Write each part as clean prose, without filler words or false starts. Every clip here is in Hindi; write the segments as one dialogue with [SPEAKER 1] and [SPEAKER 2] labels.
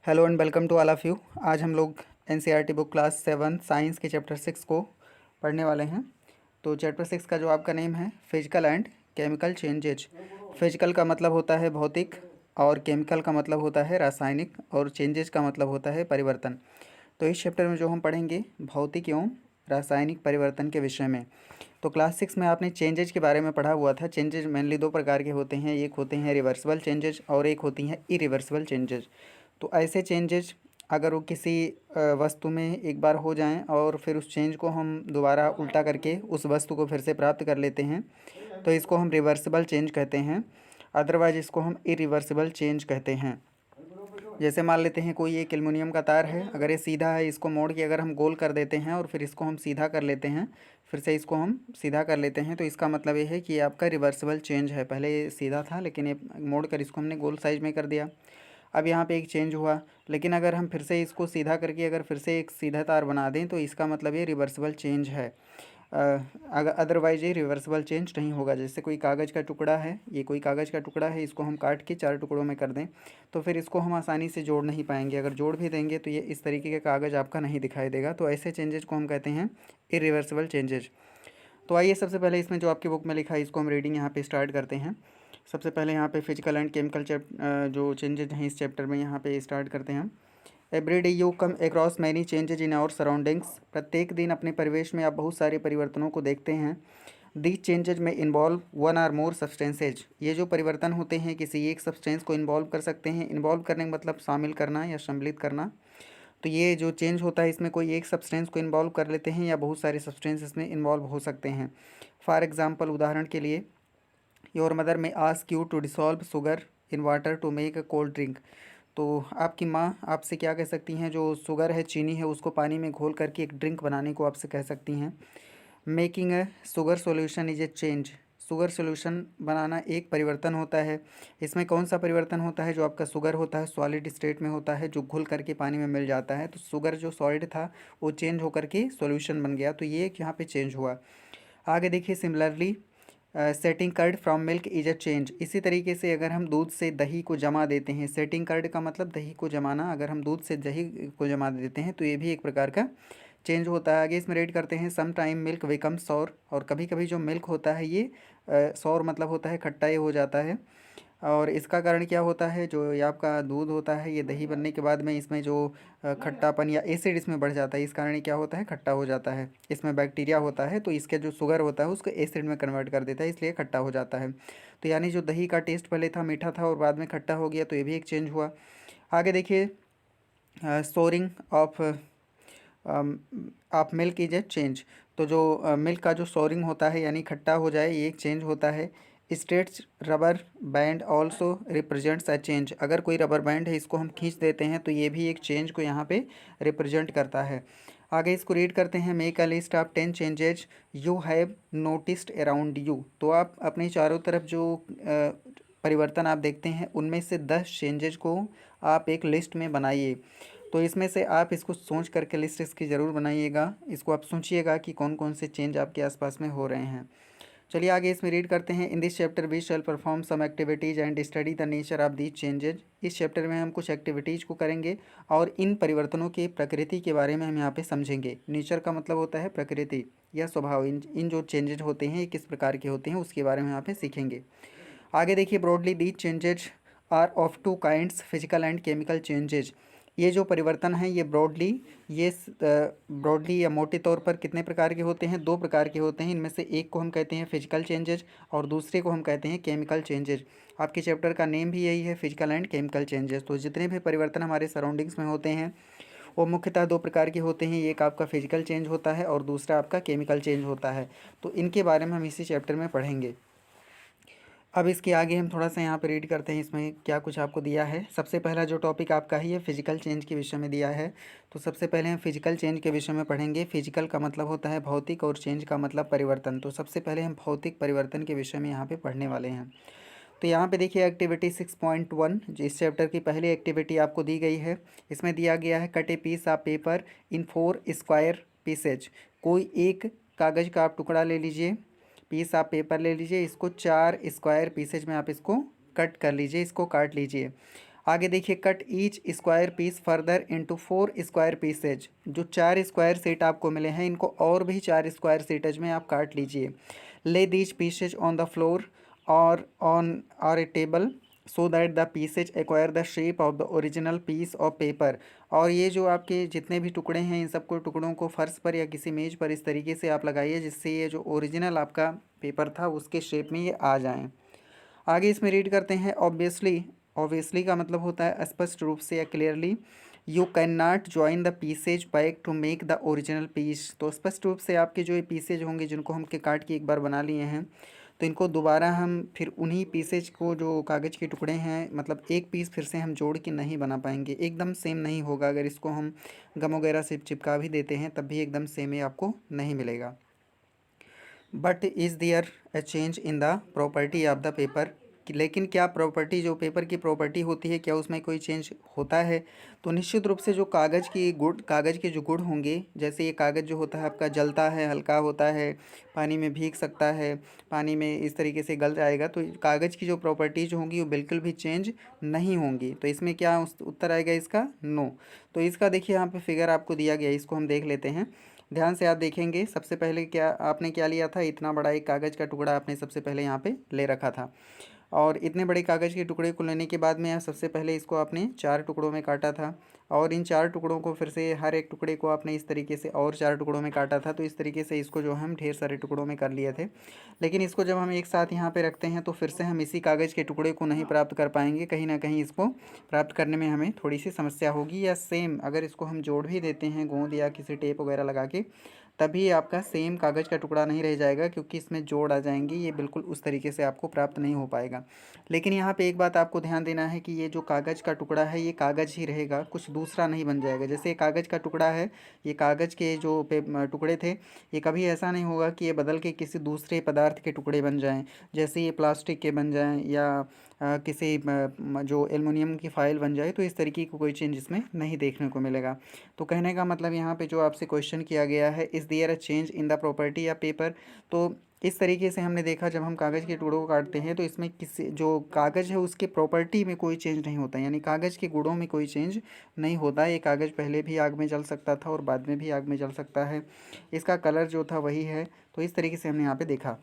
[SPEAKER 1] Hello and welcome to all of you. आज हम लोग एनसीईआरटी बुक क्लास 7 साइंस के चैप्टर 6 को पढ़ने वाले हैं। तो चैप्टर 6 का जो आपका नेम है physical and chemical changes. Physical का मतलब होता है भौतिक और केमिकल का मतलब होता है रासायनिक और चेंजेज का मतलब होता है परिवर्तन। तो इस चैप्टर में जो हम पढ़ेंगे भौतिक एवं रासायनिक परिवर्तन के विषय में। तो क्लास 6 में आपने चेंजेज के बारे में पढ़ा हुआ था। चेंजेज मेनली दो प्रकार के होते हैं, एक होते हैं रिवर्सिबल चेंजेज और एक होती हैं इरिवर्सिबल चेंजेज। तो ऐसे चेंजेज अगर वो किसी वस्तु में एक बार हो जाएं और फिर उस चेंज को हम दोबारा उल्टा करके उस वस्तु को फिर से प्राप्त कर लेते हैं तो इसको हम रिवर्सिबल चेंज कहते हैं। अदरवाइज इसको हम इरिवर्सिबल चेंज कहते हैं। जैसे मान लेते हैं कोई एक एल्युमिनियम का तार है, अगर ये सीधा है इसको मोड़ के अगर हम गोल कर देते हैं और फिर इसको हम सीधा कर लेते हैं, फिर से इसको हम सीधा कर लेते हैं, तो इसका मतलब ये है कि ये आपका रिवर्सिबल चेंज है। पहले ये सीधा था लेकिन ये मोड़ कर इसको हमने गोल साइज में कर दिया। अब यहाँ पे एक चेंज हुआ, लेकिन अगर हम फिर से इसको सीधा करके अगर फिर से एक सीधा तार बना दें तो इसका मतलब ये रिवर्सिबल चेंज है। अगर अदरवाइज ये रिवर्सिबल चेंज नहीं होगा। जैसे कोई कागज़ का टुकड़ा है, ये कोई कागज़ का टुकड़ा है, इसको हम काट के 4 टुकड़ों में कर दें तो फिर इसको हम आसानी से जोड़ नहीं पाएंगे। अगर जोड़ भी देंगे तो ये इस तरीके का कागज़ आपका नहीं दिखाई देगा। तो ऐसे चेंजेज को हम कहते हैं इरिवर्सिबल चेंजेज। तो आइए सबसे पहले इसमें जो आपकी बुक में लिखा है इसको हम रीडिंग यहाँ पे स्टार्ट करते हैं। सबसे पहले यहाँ पे फिजिकल एंड केमिकल जो चेंजेज हैं इस चैप्टर में यहाँ पे स्टार्ट करते हैं। Every day you come across many changes in our surroundings. प्रत्येक दिन अपने परिवेश में आप बहुत सारे परिवर्तनों को देखते हैं। दीज चेंजेज में involve one or more substances. ये जो परिवर्तन होते हैं किसी एक सब्सटेंस को इन्वॉल्व कर सकते हैं। इन्वॉल्व करने का मतलब शामिल करना या सम्मिलित करना। तो ये जो चेंज होता है इसमें कोई एक सब्सटेंस को इन्वॉल्व कर लेते हैं या बहुत सारे सब्सटेंस इसमें इन्वॉल्व हो सकते हैं। फॉर एग्जाम्पल, उदाहरण के लिए, your mother may ask you to dissolve sugar in water to make a cold drink. तो आपकी माँ आपसे क्या कह सकती हैं, जो शुगर है, चीनी है, उसको पानी में घोल करके एक ड्रिंक बनाने को आपसे कह सकती हैं। Making a sugar solution is a change. Sugar solution बनाना एक परिवर्तन होता है। इसमें कौन सा परिवर्तन होता है? जो आपका शुगर होता है सॉलिड स्टेट में होता है, जो घुल करके पानी में मिल जाता है। तो शुगर जो सॉलिड था वो चेंज होकर के सॉल्यूशन बन गया, तो ये एक यहाँ पे चेंज हुआ। आगे देखिए, similarly setting curd from milk is a change. इसी तरीके से अगर हम दूध से दही को जमा देते हैं, सेटिंग कर्ड का मतलब दही को जमाना, अगर हम दूध से दही को जमा देते हैं तो ये भी एक प्रकार का चेंज होता है। आगे इसमें रेड करते हैं, some time milk become sour. और कभी कभी जो मिल्क होता है ये सॉर मतलब होता है खट्टा, ये हो जाता है। और इसका कारण क्या होता है? जो ये आपका दूध होता है ये दही बनने के बाद में इसमें जो खट्टापन या एसिड इसमें बढ़ जाता है, इस कारण ये क्या होता है? खट्टा हो जाता है। इसमें बैक्टीरिया होता है तो इसके जो शुगर होता है उसको एसिड में कन्वर्ट कर देता है, इसलिए खट्टा हो जाता है। तो यानी जो दही का टेस्ट पहले था मीठा था और बाद में खट्टा हो गया, तो ये भी एक चेंज हुआ। आगे देखिए, storing of milk is a change. तो जो मिल्क का जो स्टोरिंग होता है यानी खट्टा हो जाए, ये एक चेंज होता है। Stretches rubber band also represents a change. अगर कोई रबर बैंड है इसको हम खींच देते हैं तो ये भी एक चेंज को यहाँ पे रिप्रेजेंट करता है। आगे इसको रीड करते हैं, make a list of 10 changes you have noticed around you. तो आप अपने चारों तरफ जो परिवर्तन आप देखते हैं उनमें से 10 चेंजेज को आप एक लिस्ट में बनाइए। तो इसमें से आप इसको सोच करके लिस्ट इसकी ज़रूर बनाइएगा। इसको आप सोचिएगा कि कौन कौन से चेंज आपके आसपास में हो रहे हैं। चलिए आगे इसमें रीड करते हैं, in this chapter we shall perform some activities and study the nature of these changes. इस चैप्टर में हम कुछ एक्टिविटीज़ को करेंगे और इन परिवर्तनों के प्रकृति के बारे में हम यहाँ पे समझेंगे। नेचर का मतलब होता है प्रकृति या स्वभाव। इन जो चेंजेज होते हैं ये किस प्रकार के होते हैं उसके बारे में यहाँ पे सीखेंगे। आगे देखिए, broadly these changes are of two kinds, physical and chemical changes. ये जो परिवर्तन है ये ब्रॉडली या मोटे तौर पर कितने प्रकार के होते हैं? 2 प्रकार के होते हैं। इनमें से एक को हम कहते हैं फिजिकल चेंजेज और दूसरे को हम कहते हैं केमिकल चेंजेज। आपके चैप्टर का नेम भी यही है, फिजिकल एंड केमिकल चेंजेस। तो जितने भी परिवर्तन हमारे सराउंडिंग्स में होते हैं वो मुख्यतः 2 प्रकार के होते हैं। एक आपका फिजिकल चेंज होता है और दूसरा आपका केमिकल चेंज होता है। तो इनके बारे में हम इसी चैप्टर में पढ़ेंगे। अब इसके आगे हम थोड़ा सा यहाँ पे रीड करते हैं इसमें क्या कुछ आपको दिया है। सबसे पहला जो टॉपिक आपका है ये फिजिकल चेंज के विषय में दिया है। तो सबसे पहले हम फिजिकल चेंज के विषय में पढ़ेंगे। फिजिकल का मतलब होता है भौतिक और चेंज का मतलब परिवर्तन। तो सबसे पहले हम भौतिक परिवर्तन के विषय में यहाँ पे पढ़ने वाले हैं। तो यहाँ पे देखिए एक्टिविटी 6.1 जो इस चैप्टर की पहली एक्टिविटी आपको दी गई है। इसमें दिया गया है, cut a piece of paper in 4 square pieces. कोई एक कागज़ का आप टुकड़ा ले लीजिए, पीस आप पेपर ले लीजिए, इसको 4 स्क्वायर पीसेज में आप इसको कट कर लीजिए, इसको काट लीजिए। आगे देखिए, cut each square piece further into 4 square pieces. जो 4 स्क्वायर सीट आपको मिले हैं, इनको और भी 4 स्क्वायर सीटेज में आप काट लीजिए। Lay these pieces on the floor or a table so that the pieces acquire the shape of the original piece of paper. और ये जो आपके जितने भी टुकड़े हैं, इन सबको टुकड़ों को फर्श पर या किसी मेज पर इस तरीके से आप लगाइए जिससे ये जो ओरिजिनल आपका पेपर था उसके शेप में ये आ जाएं। आगे इसमें रीड करते हैं, ऑब्वियसली। ऑब्वियसली का मतलब होता है स्पष्ट रूप से या clearly. You can not join the pieces back to make the original piece. तो स्पष्ट रूप से आपके जो ये पीसेज होंगे जिनको हम के काट के एक बार बना लिए हैं, तो इनको दोबारा हम फिर उन्हीं पीसेज को, जो कागज़ के टुकड़े हैं, मतलब एक पीस फिर से हम जोड़ के नहीं बना पाएंगे, एकदम सेम नहीं होगा। अगर इसको हम गम वगैरह से चिपका भी देते हैं तब भी एकदम सेम ही आपको नहीं मिलेगा। But is there a change in the property of the paper. लेकिन क्या प्रॉपर्टी, जो पेपर की प्रॉपर्टी होती है, क्या उसमें कोई चेंज होता है? तो निश्चित रूप से जो कागज़ के जो गुण होंगे, जैसे ये कागज़ जो होता है आपका जलता है, हल्का होता है, पानी में भीग सकता है, पानी में इस तरीके से गल जाएगा, तो कागज़ की जो प्रॉपर्टीज होंगी वो बिल्कुल भी चेंज नहीं होंगी। तो इसमें क्या उत्तर आएगा इसका? नो। तो इसका देखिए यहाँ पे फिगर आपको दिया गया है, इसको हम देख लेते हैं। ध्यान से आप देखेंगे, सबसे पहले क्या आपने क्या लिया था, इतना बड़ा एक कागज़ का टुकड़ा आपने सबसे पहले यहाँ पे ले रखा था। और इतने बड़े कागज़ के टुकड़े को लेने के बाद में सबसे पहले इसको आपने 4 टुकड़ों में काटा था, और इन 4 टुकड़ों को फिर से हर एक टुकड़े को आपने इस तरीके से और 4 टुकड़ों में काटा था। तो इस तरीके से इसको जो हम ढेर सारे टुकड़ों में कर लिए थे। लेकिन इसको जब हम एक साथ यहाँ पे रखते हैं तो फिर से हम इसी कागज़ के टुकड़े को नहीं प्राप्त कर पाएंगे, कहीं ना कहीं इसको प्राप्त करने में हमें थोड़ी सी समस्या होगी। या सेम अगर इसको हम जोड़ भी देते हैं गोंद या किसी टेप वगैरह लगा के, तभी आपका सेम कागज़ का टुकड़ा नहीं रह जाएगा, क्योंकि इसमें जोड़ आ जाएंगे, ये बिल्कुल उस तरीके से आपको प्राप्त नहीं हो पाएगा। लेकिन यहाँ पे एक बात आपको ध्यान देना है कि ये जो कागज़ का टुकड़ा है ये कागज़ ही रहेगा, कुछ दूसरा नहीं बन जाएगा। जैसे ये कागज़ का टुकड़ा है, ये कागज़ के जो टुकड़े थे, ये कभी ऐसा नहीं होगा कि ये बदल के किसी दूसरे पदार्थ के टुकड़े बन जाएं, जैसे ये प्लास्टिक के बन जाएं या किसी जो एल्युमिनियम की फ़ाइल बन जाए। तो इस तरीके की कोई चेंज इसमें नहीं देखने को मिलेगा। तो कहने का मतलब यहाँ पे जो आपसे क्वेश्चन किया गया है, is there a change in the property या पेपर। तो इस तरीके से हमने देखा, जब हम कागज़ के टुकड़ों को काटते हैं तो इसमें किसी जो कागज़ है उसके प्रॉपर्टी में कोई चेंज नहीं होता, यानी कागज़ के गुणों में कोई चेंज नहीं होता। ये कागज़ पहले भी आग में जल सकता था और बाद में भी आग में जल सकता है, इसका कलर जो था वही है। तो इस तरीके से हमने यहाँ पे देखा।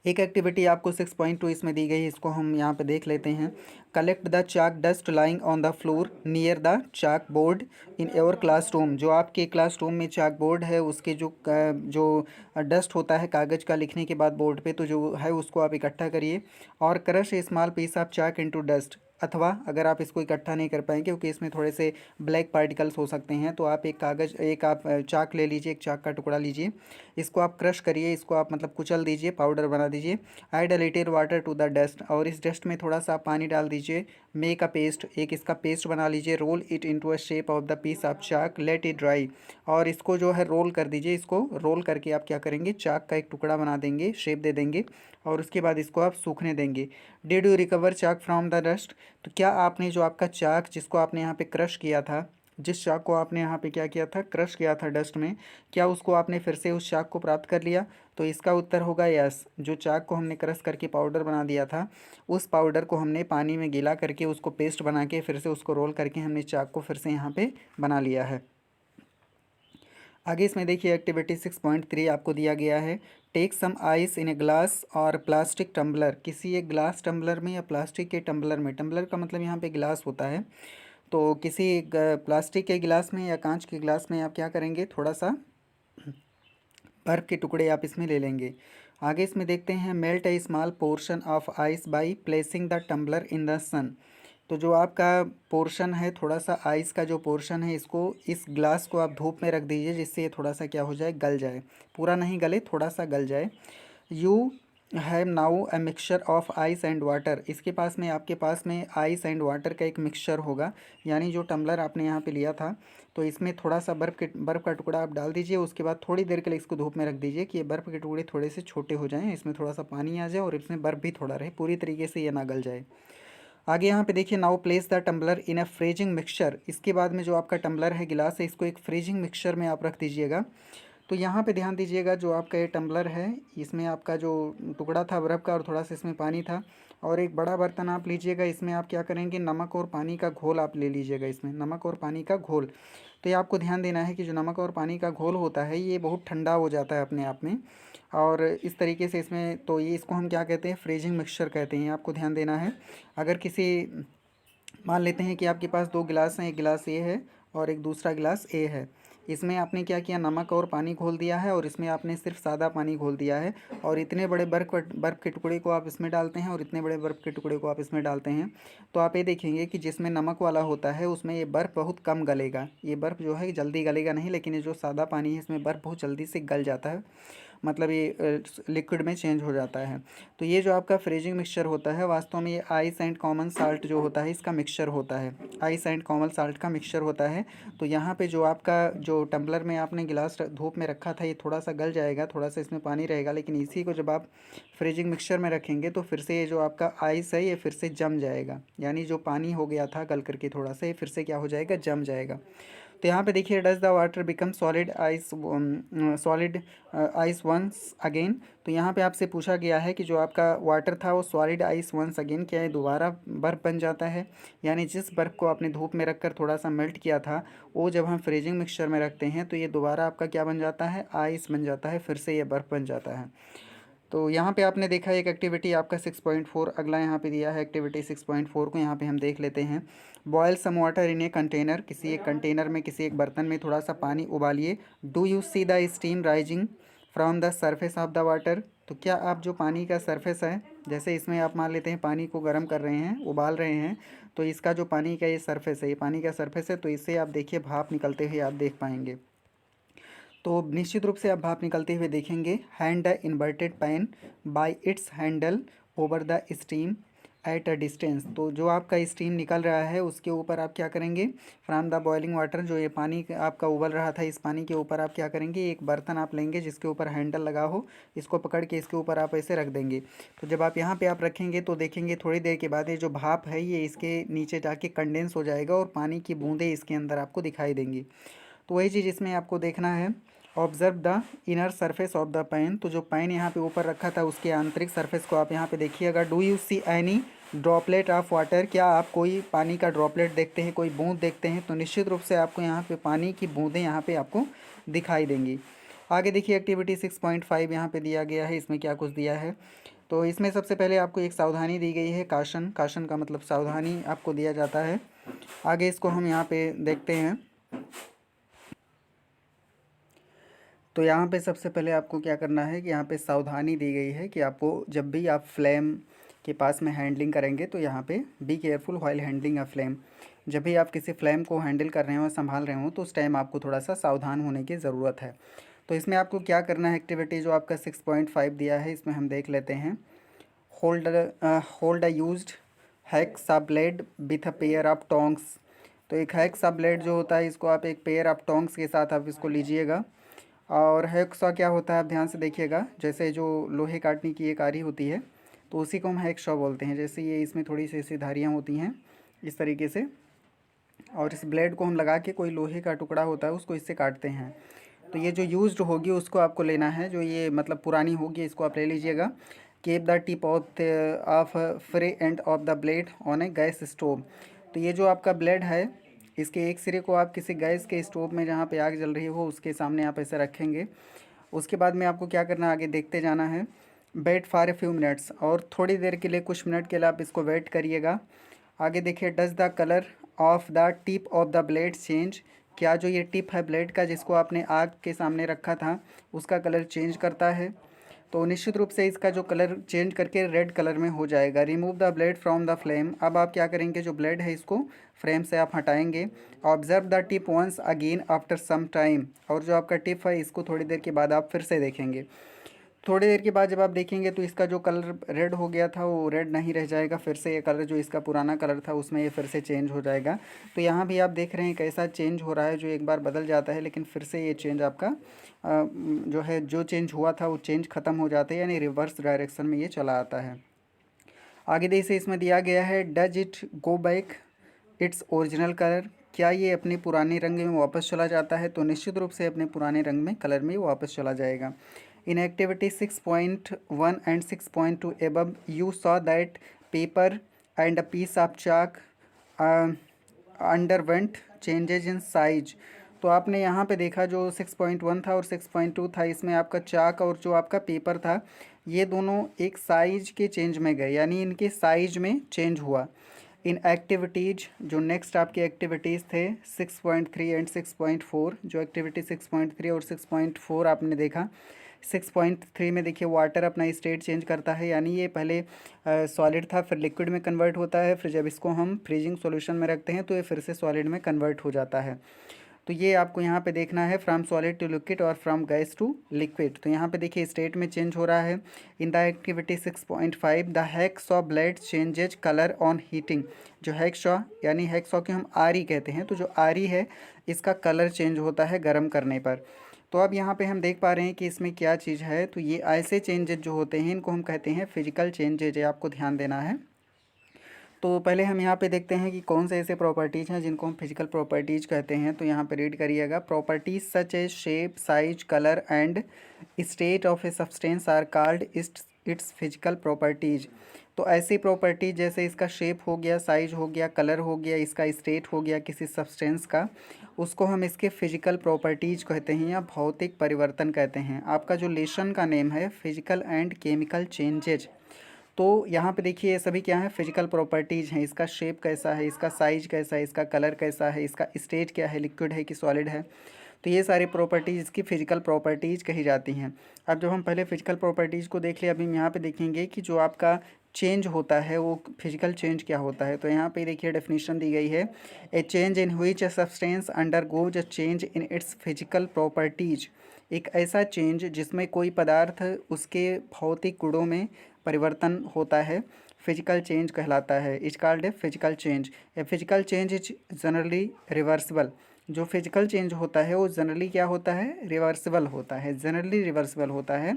[SPEAKER 1] एक एक्टिविटी आपको 6.2 इसमें दी गई है, इसको हम यहाँ पे देख लेते हैं। Collect the chalk dust lying on the floor near the chalk board in your classroom. जो आपके क्लासरूम में चाक बोर्ड है उसके जो डस्ट होता है कागज़ का लिखने के बाद बोर्ड पे, तो जो है उसको आप इकट्ठा करिए। और crush a small piece of chalk into dust. अथवा अगर आप इसको इकट्ठा नहीं कर पाएंगे क्योंकि इसमें थोड़े से ब्लैक पार्टिकल्स हो सकते हैं, तो आप एक आप चाक ले लीजिए, एक चाक का टुकड़ा लीजिए, इसको आप क्रश करिए, इसको आप मतलब कुचल दीजिए, पाउडर बना दीजिए। Add a little water to the dust. और इस डस्ट में थोड़ा सा आप पानी डाल दीजिए। मेक अ पेस्ट, एक इसका पेस्ट बना लीजिए। Roll it into a shape of the piece of chalk, let it dry. और इसको जो है रोल कर दीजिए, इसको रोल करके आप क्या करेंगे, चाक का एक टुकड़ा बना देंगे, शेप दे देंगे, और उसके बाद इसको आप सूखने देंगे। Did you recover chalk from the dust. तो क्या आपने जो आपका चाक जिसको आपने यहाँ पे क्रश किया था, जिस चाक को आपने यहाँ पे क्या किया था, क्रश किया था डस्ट में, क्या उसको आपने फिर से उस चाक को प्राप्त कर लिया? तो इसका उत्तर होगा यस। जो चाक को हमने क्रश करके पाउडर बना दिया था, उस पाउडर को हमने पानी में गीला करके उसको पेस्ट बना के फिर से उसको रोल करके हमने चाक को फिर से यहाँ पे बना लिया है। आगे इसमें देखिए, एक्टिविटी 6.3 आपको दिया गया है। Take some ice in a glass or plastic tumbler. किसी एक ग्लास टम्बलर में या प्लास्टिक के टम्बलर में, टम्बलर का मतलब यहाँ पे गिलास होता है, तो किसी प्लास्टिक के गिलास में या कांच के गिलास में आप क्या करेंगे, थोड़ा सा बर्फ़ के टुकड़े आप इसमें ले लेंगे। आगे इसमें देखते हैं, melt a small portion of ice by placing the tumbler in the sun. तो जो आपका पोर्शन है, थोड़ा सा आइस का जो पोर्शन है, इसको इस ग्लास को आप धूप में रख दीजिए, जिससे ये थोड़ा सा क्या हो जाए, गल जाए। पूरा नहीं गले, थोड़ा सा गल जाए। You have now a mixture of ice and water. इसके पास में, आपके पास में आइस एंड वाटर का एक मिक्सचर होगा, यानी जो टम्बलर आपने यहाँ पे लिया था, तो इसमें थोड़ा सा बर्फ़ का टुकड़ा आप डाल दीजिए। उसके बाद थोड़ी देर के लिए इसको धूप में रख दीजिए कि ये बर्फ़ के टुकड़े थोड़े से छोटे हो जाएँ, इसमें थोड़ा सा पानी आ जाए और इसमें बर्फ़ भी थोड़ा रहे, पूरी तरीके से ये ना गल जाए। आगे यहाँ पे देखिए, now place the tumbler in a freezing mixture. इसके बाद में जो आपका टम्बलर है, गिलास है, इसको एक फ्रीजिंग मिक्सचर में आप रख दीजिएगा। तो यहाँ पे ध्यान दीजिएगा, जो आपका ये टम्बलर है, इसमें आपका जो टुकड़ा था बर्फ़ का और थोड़ा सा इसमें पानी था, और एक बड़ा बर्तन आप लीजिएगा, इसमें आप क्या करेंगे, नमक और पानी का घोल आप ले लीजिएगा, इसमें नमक और पानी का घोल। तो ये आपको ध्यान देना है कि जो नमक और पानी का घोल होता है ये बहुत ठंडा हो जाता है अपने आप में, और इस तरीके से इसमें, तो ये इसको हम क्या कहते हैं, फ्रीजिंग मिक्सचर कहते हैं, आपको ध्यान देना है। अगर किसी, मान लेते हैं कि आपके पास दो गिलास हैं, एक गिलास ए है और एक दूसरा गिलास ए है, इसमें आपने क्या किया, नमक और पानी घोल दिया है और इसमें आपने सिर्फ सादा पानी घोल दिया है, और इतने बड़े बर्फ़ के टुकड़े को आप इसमें डालते हैं और इतने बड़े बर्फ़ के टुकड़े को आप इसमें डालते हैं, तो आप ये देखेंगे कि जिसमें नमक वाला होता है उसमें ये बर्फ़ बहुत कम गलेगा, ये बर्फ़ जो है जल्दी गलेगा नहीं, लेकिन ये जो सादा पानी है इसमें बर्फ़ बहुत जल्दी से गल जाता है, मतलब ये लिक्विड में चेंज हो जाता है। तो ये जो आपका फ्रीजिंग मिक्सचर होता है वास्तव में ये आइस एंड कॉमन साल्ट जो होता है इसका मिक्सचर होता है, आइस एंड कॉमन साल्ट का मिक्सचर होता है। तो यहाँ पे जो आपका जो टम्बलर में आपने गिलास धूप में रखा था ये थोड़ा सा गल जाएगा, थोड़ा सा इसमें पानी रहेगा, लेकिन इसी को जब आप फ्रीजिंग मिक्सचर में रखेंगे तो फिर से ये जो आपका आइस है ये फिर से जम जाएगा, यानी जो पानी हो गया था गल करके थोड़ा सा, ये फिर से क्या हो जाएगा, जम जाएगा। तो यहाँ पे देखिए, does the water become solid ice, solid ice once again. तो यहाँ पे आपसे पूछा गया है कि जो आपका वाटर था वो सॉलिड आइस वंस अगेन, क्या है, दोबारा बर्फ़ बन जाता है, यानी जिस बर्फ़ को आपने धूप में रख कर थोड़ा सा मेल्ट किया था वो जब हम फ्रीजिंग मिक्सचर में रखते हैं तो ये दोबारा आपका क्या बन जाता है, आइस बन जाता है, फिर से ये बर्फ़ बन जाता है। तो यहाँ पे आपने देखा एक एक्टिविटी आपका 6.4, अगला यहाँ पे दिया है एक्टिविटी 6.4 को यहाँ पे हम देख लेते हैं। Boil some water in a container, किसी एक कंटेनर में, किसी एक बर्तन में थोड़ा सा पानी उबालिए। Do you see the steam rising from the surface of the water. तो क्या आप जो पानी का सरफेस है, जैसे इसमें आप मान लेते हैं पानी को गर्म कर रहे हैं, उबाल रहे हैं, तो इसका जो पानी का ये सरफेस है, ये पानी का सरफेस है, तो इससे आप देखिए भाप निकलते हुए आप देख पाएंगे। तो निश्चित रूप से आप भाप निकलते हुए देखेंगे। Hand the inverted pan bye it's handle over the steam at a distance. तो जो आपका स्टीम निकल रहा है उसके ऊपर आप क्या करेंगे, फ्रॉम द बॉइलिंग वाटर, जो ये पानी आपका उबल रहा था इस पानी के ऊपर आप क्या करेंगे, एक बर्तन आप लेंगे जिसके ऊपर हैंडल लगा हो, इसको पकड़ के इसके ऊपर आप ऐसे रख देंगे। तो जब आप यहाँ पे आप रखेंगे तो देखेंगे थोड़ी देर के बाद ये जो भाप है ये इसके नीचे जाके कंडेंस हो जाएगा और पानी की बूंदें इसके अंदर आपको दिखाई देंगी। तो वही चीज़ इसमें आपको देखना है। Observe the inner surface of the pan. तो जो पैन यहाँ पे ऊपर रखा था उसके आंतरिक सरफेस को आप यहाँ पे देखिएगा। Do you see any droplet of water. क्या आप कोई पानी का ड्रॉपलेट देखते हैं, कोई बूंद देखते हैं। तो निश्चित रूप से आपको यहाँ पे पानी की बूंदें यहाँ पे आपको दिखाई देंगी। आगे देखिए एक्टिविटी 6.5 यहाँ पे दिया गया है। इसमें क्या कुछ दिया है, तो इसमें सबसे पहले आपको एक सावधानी दी गई है, काशन। काशन का मतलब सावधानी आपको दिया जाता है। आगे इसको हम यहाँ पे देखते हैं। तो यहाँ पे सबसे पहले आपको क्या करना है कि यहाँ पे सावधानी दी गई है कि आपको जब भी आप फ्लेम के पास में हैंडलिंग करेंगे तो यहाँ पे be careful while handling a flame. जब भी आप किसी फ्लेम को हैंडल कर रहे हो, संभाल रहे हो, तो उस टाइम आपको थोड़ा सा सावधान होने की ज़रूरत है। तो इसमें आपको क्या करना है, एक्टिविटी जो आपका 6.5 दिया है इसमें हम देख लेते हैं। Hold a used hexa blade with a pair of tongs. तो एक हैक्सा ब्लेड जो होता है इसको आप एक पेयर ऑफ टोंग्स के साथ आप इसको लीजिएगा। और हैक्सॉ क्या होता है आप ध्यान से देखिएगा, जैसे जो लोहे काटने की एक आरी होती है तो उसी को हम हैक्सॉ बोलते हैं। जैसे ये इसमें थोड़ी सी ऐसी धारियाँ होती हैं इस तरीके से, और इस ब्लेड को हम लगा के कोई लोहे का टुकड़ा होता है उसको इससे काटते हैं। तो ये जो यूज्ड होगी उसको आपको लेना है, जो ये मतलब पुरानी होगी इसको आप ले लीजिएगा। Keep the tip of free end of the blade on A gas stove. तो ये जो आपका ब्लेड है इसके एक सिरे को आप किसी गैस के स्टोव में जहाँ पे आग जल रही हो उसके सामने आप ऐसे रखेंगे। उसके बाद में आपको क्या करना है, आगे देखते जाना है। Wait for a few minutes, और थोड़ी देर के लिए, कुछ मिनट के लिए आप इसको वेट करिएगा। आगे देखिए, does the colour of the tip of the blade change. क्या जो ये टिप है ब्लेड का जिसको आपने आग के सामने रखा था उसका कलर चेंज करता है। तो निश्चित रूप से इसका जो कलर चेंज करके रेड कलर में हो जाएगा। Remove the blade from the flame. अब आप क्या करेंगे, जो ब्लेड है इसको फ्लेम से आप हटाएंगे। Observe the tip once again after some time. और जो आपका टिप है इसको थोड़ी देर के बाद आप फिर से देखेंगे। थोड़ी देर के बाद जब आप देखेंगे तो इसका जो कलर रेड हो गया था वो रेड नहीं रह जाएगा, फिर से ये कलर जो इसका पुराना कलर था उसमें ये फिर से चेंज हो जाएगा। तो यहाँ भी आप देख रहे हैं कैसा चेंज हो रहा है, जो एक बार बदल जाता है लेकिन फिर से ये चेंज आपका जो है, जो चेंज हुआ था वो चेंज ख़त्म हो जाता है, यानी रिवर्स डायरेक्शन में ये चला आता है। आगे जैसे इसमें दिया गया है, does it go back its original colour. क्या ये अपने पुराने रंग में वापस चला जाता है। तो निश्चित रूप से अपने पुराने रंग में, कलर में वापस चला जाएगा। In activity 6.1 and 6.2 above, you saw that paper and a piece of chalk underwent changes in size. तो आपने यहाँ पे देखा जो 6.1 था और 6.2 था, इसमें आपका चाक और जो आपका पेपर था ये दोनों एक साइज के चेंज में गए, यानी इनके साइज में चेंज हुआ। इन एक्टिविटीज़, जो नेक्स्ट आपकी एक्टिविटीज़ थे 6.3 एंड 6.4, जो एक्टिविटी 6.3 और 6.4 आपने देखा। 6.3 में देखिए वाटर अपना स्टेट चेंज करता है, यानी ये पहले सॉलिड था फिर लिक्विड में कन्वर्ट होता है, फिर जब इसको हम फ्रीजिंग सॉल्यूशन में रखते हैं तो ये फिर से सॉलिड में कन्वर्ट हो जाता है। तो ये आपको यहाँ पे देखना है फ्रॉम सॉलिड टू लिक्विड और फ्रॉम गैस टू लिक्विड। तो यहाँ पे देखिए स्टेट में चेंज हो रहा है। In the activity 6.5 the hacksaw blade changes colour on heating. जो हेक्सॉ यानी हेक्सॉ के हम आरी कहते हैं, तो जो आरी है इसका कलर चेंज होता है गर्म करने पर। तो अब यहाँ पे हम देख पा रहे हैं कि इसमें क्या चीज़ है। तो ये ऐसे चेंजेज जो होते हैं इनको हम कहते हैं फिजिकल चेंजेज, आपको ध्यान देना है। तो पहले हम यहाँ पे देखते हैं कि कौन से ऐसे प्रॉपर्टीज़ हैं जिनको हम फिजिकल प्रॉपर्टीज़ कहते हैं। तो यहाँ पे रीड करिएगा। Properties such as shape, size, colour and state of a substance are called its physical properties. तो ऐसी प्रॉपर्टी जैसे इसका शेप हो गया, साइज हो गया, कलर हो गया, इसका स्टेट हो गया किसी सब्सटेंस का, उसको हम इसके फिजिकल प्रॉपर्टीज़ कहते हैं या भौतिक परिवर्तन कहते हैं। आपका जो लेसन का नेम है फिजिकल एंड केमिकल चेंजेज। तो यहाँ पे देखिए ये सभी क्या है, फिजिकल प्रॉपर्टीज़ हैं। इसका शेप कैसा है, इसका साइज कैसा है, इसका कलर कैसा है, इसका स्टेट क्या है, लिक्विड है कि सॉलिड है। तो ये सारी प्रॉपर्टीज़ इसकी फिजिकल प्रॉपर्टीज़ कही जाती हैं। अब जब हम पहले फिजिकल प्रॉपर्टीज़ को देख लिया, अभी हम यहाँ पे देखेंगे कि जो आपका चेंज होता है वो फिजिकल चेंज क्या होता है। तो यहाँ पे देखिए डेफिनेशन दी गई है, ए change in which a substance undergoes a change in its physical properties. एक ऐसा चेंज जिसमें कोई पदार्थ उसके भौतिक गुणों में परिवर्तन होता है, फिजिकल चेंज कहलाता है। Is called a physical change. A physical change is generally reversible. जो फिजिकल चेंज होता है वो जनरली क्या होता है, रिवर्सिबल होता है, जनरली रिवर्सिबल होता है।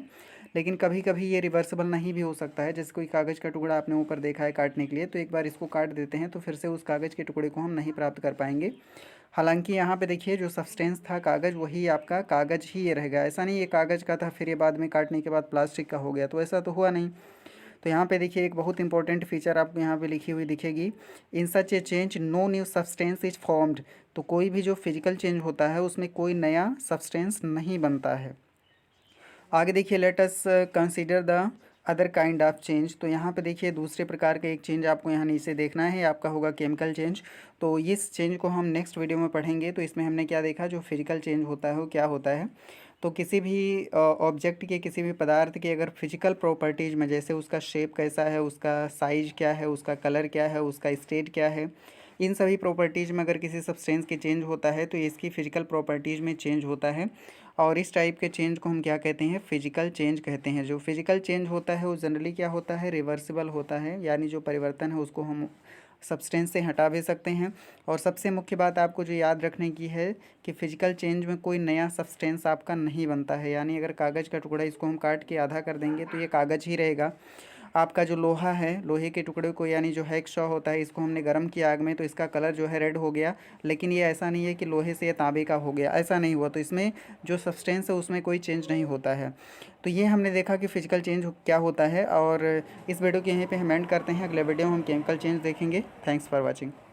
[SPEAKER 1] लेकिन कभी कभी ये रिवर्सिबल नहीं भी हो सकता है। जैसे कोई कागज़ का टुकड़ा आपने ऊपर देखा है काटने के लिए, तो एक बार इसको काट देते हैं तो फिर से उस कागज़ के टुकड़े को हम नहीं प्राप्त कर पाएंगे। हालांकि यहाँ पे देखिए जो सब्सटेंस था कागज़, वही आपका कागज़ ही ये रहेगा। ऐसा नहीं ये कागज़ का था फिर ये बाद में काटने के बाद प्लास्टिक का हो गया, तो ऐसा तो हुआ नहीं। तो यहाँ पे देखिए एक बहुत इंपॉर्टेंट फीचर आपको यहाँ पे लिखी हुई दिखेगी, in such a change no new substance is formed. तो कोई भी जो फिजिकल चेंज होता है उसमें कोई नया सब्सटेंस नहीं बनता है। आगे देखिए let us consider the other kind of change. तो यहाँ पे देखिए दूसरे प्रकार का एक चेंज आपको यहाँ नीचे देखना है, आपका होगा केमिकल चेंज। तो इस चेंज को हम नेक्स्ट वीडियो में पढ़ेंगे। तो इसमें हमने क्या देखा, जो फिजिकल चेंज होता है वो क्या होता है। तो किसी भी ऑब्जेक्ट के, किसी भी पदार्थ के अगर फिजिकल प्रॉपर्टीज़ में, जैसे उसका शेप कैसा है, उसका साइज क्या है, उसका कलर क्या है, उसका स्टेट क्या है, इन सभी प्रॉपर्टीज़ में अगर किसी सब्सटेंस के चेंज होता है तो इसकी फिजिकल प्रॉपर्टीज़ में चेंज होता है। और इस टाइप के चेंज को हम क्या कहते हैं, फिजिकल चेंज कहते हैं। जो फिजिकल चेंज होता है वो जनरली क्या होता है, रिवर्सिबल होता है, यानी जो परिवर्तन है उसको हम सब्सटेंस से हटा भी सकते हैं। और सबसे मुख्य बात आपको जो याद रखने की है कि फिजिकल चेंज में कोई नया सब्सटेंस आपका नहीं बनता है। यानी अगर कागज़ का टुकड़ा इसको हम काट के आधा कर देंगे तो ये कागज़ ही रहेगा। आपका जो लोहा है, लोहे के टुकड़े को यानी जो हैक्सॉ होता है, इसको हमने गर्म किया आग में तो इसका कलर जो है रेड हो गया। लेकिन ये ऐसा नहीं है कि लोहे से ये तांबे का हो गया, ऐसा नहीं हुआ। तो इसमें जो सब्सटेंस है उसमें कोई चेंज नहीं होता है। तो ये हमने देखा कि फिजिकल चेंज क्या होता है। और इस वीडियो के यहीं पे हम एंड करते हैं। अगले वीडियो में हम केमिकल चेंज देखेंगे। Thanks for watching.